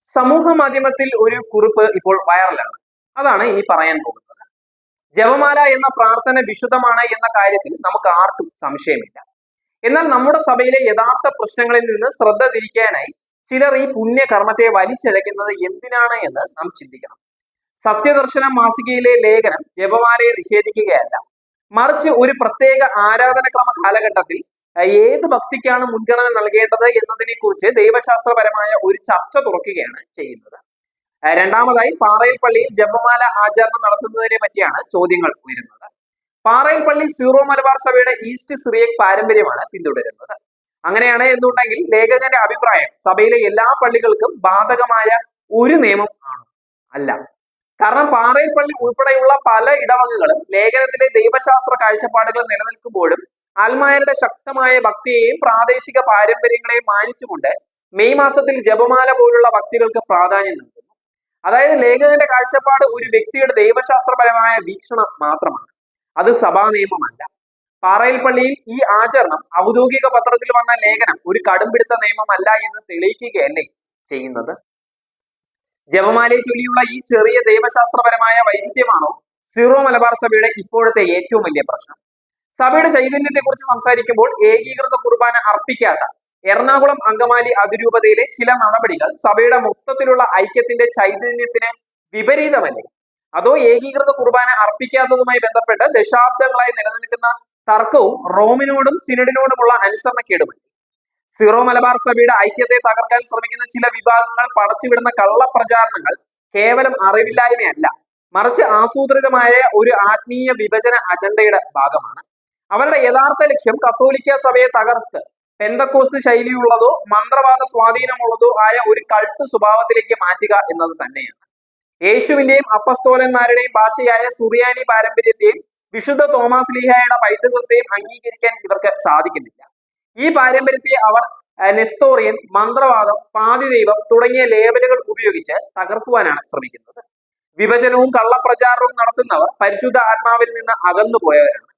സമൂഹ മാധ്യമത്തിൽ ഒരു കുറിപ്പ് ഇപ്പോൾ വൈറലാണ്. അതാണ് ഇനി പറയാൻ പോകുന്നത്. ജപമാല എന്ന പ്രാർത്ഥന വിശുദ്ധമാണ് എന്ന കാര്യത്തിൽ നമുക്ക് ആർക്കും സംശയമില്ല. എന്നാൽ നമ്മുടെ സഭയിലെ യഥാർത്ഥ പ്രശ്നങ്ങളിൽ നിന്ന് ശ്രദ്ധ തിരിക്കാനായി ചിലർ ഈ പുണ്യകർമ്മത്തെ വലിച്ചഴക്കുന്നത് എന്തിനാണ് എന്ന് നാം ചിന്തിക്കണം. സത്യദർശന മാസികയിലെ ലേഖനം ജപമാലയെ നിഷേധിക്കുകയല്ല, മറിച്ച് ഒരു പ്രത്യേക ആരാധനക്രമ കാലഘട്ടത്തിൽ ഏത് ഭക്തിക്കാണ് മുൻഗണന നൽകേണ്ടത് എന്നതിനെ കുറിച്ച് ദൈവശാസ്ത്രപരമായ ഒരു ചർച്ച തുറക്കുകയാണ് ചെയ്യുന്നത്. രണ്ടാമതായി, പാറയിൽ പള്ളിയിൽ ജപമാല ആചരണം നടത്തുന്നതിനെ പറ്റിയാണ് ചോദ്യങ്ങൾ ഉയരുന്നത്. പാറയിൽ പള്ളി സീറോ മലബാർ സഭയുടെ ഈസ്റ്റ് സിറിയക് പാരമ്പര്യമാണ് പിന്തുടരുന്നത്. അങ്ങനെയാണ് എന്നുണ്ടെങ്കിൽ ലേഖകന്റെ അഭിപ്രായം സഭയിലെ എല്ലാ പള്ളികൾക്കും ബാധകമായ ഒരു നിയമം ആണ് അല്ല. കാരണം പാറയിൽ പള്ളി ഉൾപ്പെടെയുള്ള പല ഇടവകകളും ലേഖനത്തിലെ ദൈവശാസ്ത്ര കാഴ്ചപ്പാടുകൾ നിലനിൽക്കുമ്പോഴും ആൽമായരുടെ ശക്തമായ ഭക്തിയെയും പ്രാദേശിക പാരമ്പര്യങ്ങളെയും മാനിച്ചുകൊണ്ട് മെയ് മാസത്തിൽ ജപമാല പോലുള്ള ഭക്തികൾക്ക് പ്രാധാന്യം നൽകുന്നു. അതായത് ലേഖകന്റെ കാഴ്ചപ്പാട് ഒരു വ്യക്തിയുടെ ദൈവശാസ്ത്രപരമായ വീക്ഷണം മാത്രമാണ്, അത് സഭാ നിയമമല്ല. പാറയിൽ പള്ളിയിൽ ഈ ആചരണം ഔദ്യോഗിക പത്രത്തിൽ വന്ന ലേഖനം ഒരു കടുംപിടുത്ത നിയമമല്ല എന്ന് തെളിയിക്കുകയല്ലേ ചെയ്യുന്നത്. ജപമാലയെ ചൊല്ലിയുള്ള ഈ ചെറിയ ദൈവശാസ്ത്രപരമായ വൈരുദ്ധ്യമാണോ സീറോ മലബാർ സഭയുടെ ഇപ്പോഴത്തെ ഏറ്റവും വലിയ പ്രശ്നം? സഭയുടെ ചൈതന്യത്തെ കുറിച്ച് സംസാരിക്കുമ്പോൾ ഏകീകൃത കുർബാന അർപ്പിക്കാത്ത എറണാകുളം അങ്കമാലി അതിരൂപതയിലെ ചില നടപടികൾ സഭയുടെ മൊത്തത്തിലുള്ള ഐക്യത്തിന്റെ ചൈതന്യത്തിന് വിപരീതമല്ലേ? അതോ ഏകീകൃത കുർബാന അർപ്പിക്കാത്തതുമായി ബന്ധപ്പെട്ട് ദശാബ്ദങ്ങളായി നിലനിൽക്കുന്ന തർക്കവും റോമിനോടും സിനഡിനോടുമുള്ള അനുസരണക്കേടുമല്ലേ? സീറോ മലബാർ സഭയുടെ ഐക്യത്തെ തകർക്കാൻ ശ്രമിക്കുന്ന ചില വിഭാഗങ്ങൾ പടച്ചുവിടുന്ന കള്ളപ്രചാരണങ്ങൾ കേവലം അറിവില്ലായ്മയല്ല, മറിച്ച് ആസൂത്രിതമായ ഒരു ആത്മീയ വിഭജന അജണ്ടയുടെ ഭാഗമാണ്. അവരുടെ യഥാർത്ഥ ലക്ഷ്യം കത്തോലിക്ക സഭയെ തകർത്ത് പെന്തക്കോസ്ത് ശൈലിയുള്ളതോ മന്ത്രവാദ സ്വാധീനമുള്ളതോ ആയ ഒരു കൾട്ട് സ്വഭാവത്തിലേക്ക് മാറ്റുക എന്നത് തന്നെയാണ്. യേശുവിന്റെയും അപ്പസ്തോലന്മാരുടെയും ഭാഷയായ സുറിയാനി പാരമ്പര്യത്തെയും വിശുദ്ധ തോമാസ് ലീഹായുടെ പൈതൃകത്തെയും അംഗീകരിക്കാൻ ഇവർക്ക് സാധിക്കുന്നില്ല. ഈ പാരമ്പര്യത്തെ അവർ നെസ്തോറിയൻ, മന്ത്രവാദം, പാതിദൈവം തുടങ്ങിയ ലേബലുകൾ ഉപയോഗിച്ച് തകർക്കുവാനാണ് ശ്രമിക്കുന്നത്. വിഭജനവും കള്ളപ്രചാരണവും നടത്തുന്നവർ പരിശുദ്ധ ആത്മാവിൽ നിന്ന് അകന്നു പോയവരാണ്.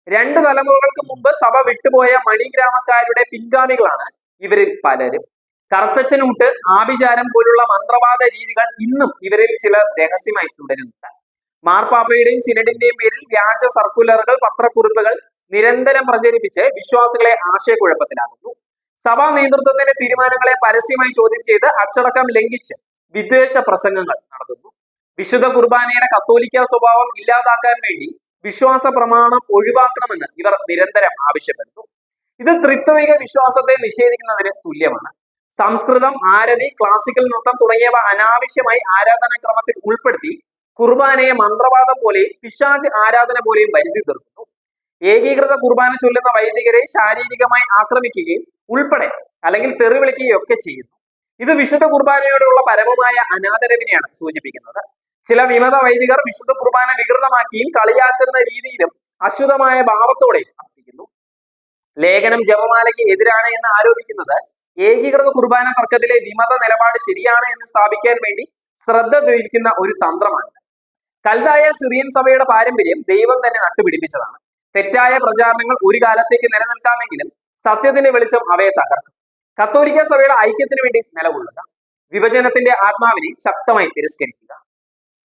2 തലമുറകൾക്ക് മുമ്പ് സഭ വിട്ടുപോയ മണിഗ്രാമക്കാരുടെ പിൻഗാമികളാണ് ഇവരിൽ പലരും. കറുത്തച്ഛനൂട്ട്, ആഭിചാരം പോലുള്ള മന്ത്രവാദ രീതികൾ ഇന്നും ഇവരിൽ ചിലർ രഹസ്യമായി തുടരുന്നുണ്ട്. മാർപ്പാപ്പയുടെയും സിനഡിന്റെയും പേരിൽ വ്യാജ സർക്കുലറുകൾ, പത്രക്കുറിപ്പുകൾ നിരന്തരം പ്രചരിപ്പിച്ച് വിശ്വാസികളെ ആശയക്കുഴപ്പത്തിലാകുന്നു. സഭാ നേതൃത്വത്തിന്റെ തീരുമാനങ്ങളെ പരസ്യമായി ചോദ്യം ചെയ്ത് അച്ചടക്കം ലംഘിച്ച് വിദ്വേഷ പ്രസംഗങ്ങൾ നടത്തുന്നു. വിശുദ്ധ കുർബാനയുടെ കത്തോലിക്ക സ്വഭാവം ഇല്ലാതാക്കാൻ വേണ്ടി വിശ്വാസ പ്രമാണം ഒഴിവാക്കണമെന്ന് ഇവർ നിരന്തരം ആവശ്യപ്പെടുന്നു. ഇത് ത്രിത്വിക വിശ്വാസത്തെ നിഷേധിക്കുന്നതിന് തുല്യമാണ്. സംസ്കൃതം, ആരതി, ക്ലാസിക്കൽ നൃത്തം തുടങ്ങിയവ അനാവശ്യമായി ആരാധനാക്രമത്തിൽ ഉൾപ്പെടുത്തി കുർബാനയെ മന്ത്രവാദം പോലെയും പിശാച് ആരാധന പോലെയും വരുത്തി തീർക്കുന്നു. ഏകീകൃത കുർബാന ചൊല്ലുന്ന വൈദികരെ ശാരീരികമായി ആക്രമിക്കുകയും ഉൾപ്പെടെ അല്ലെങ്കിൽ തെറി വിളിക്കുകയും ഒക്കെ ചെയ്യുന്നു. ഇത് വിശുദ്ധ കുർബാനയോടുള്ള പരമമായ അനാദരവിനെയാണ് സൂചിപ്പിക്കുന്നത്. ചില വിമത വൈദികർ വിശുദ്ധ കുർബാന വികൃതമാക്കിയും കളിയാക്കുന്ന രീതിയിലും അശുദ്ധമായ ഭാവത്തോടെയും അർപ്പിക്കുന്നു. ലേഖനം ജപമാലയ്ക്ക് എതിരാണ് എന്ന് ആരോപിക്കുന്നത് ഏകീകൃത കുർബാന തർക്കത്തിലെ വിമത നിലപാട് ശരിയാണ് എന്ന് സ്ഥാപിക്കാൻ വേണ്ടി ശ്രദ്ധ തിരിക്കുന്ന ഒരു തന്ത്രമാണ്. കൽതായ സിറിയൻ സഭയുടെ പാരമ്പര്യം ദൈവം തന്നെ നട്ടുപിടിപ്പിച്ചതാണ്. തെറ്റായ പ്രചാരണങ്ങൾ ഒരു കാലത്തേക്ക് നിലനിൽക്കാമെങ്കിലും സത്യത്തിന്റെ വെളിച്ചം അവയെ തകർക്കും. കത്തോലിക്ക സഭയുടെ ഐക്യത്തിന് വേണ്ടി നിലകൊള്ളുക, വിഭജനത്തിന്റെ ആത്മാവിനെ ശക്തമായി തിരസ്കരിക്കുക.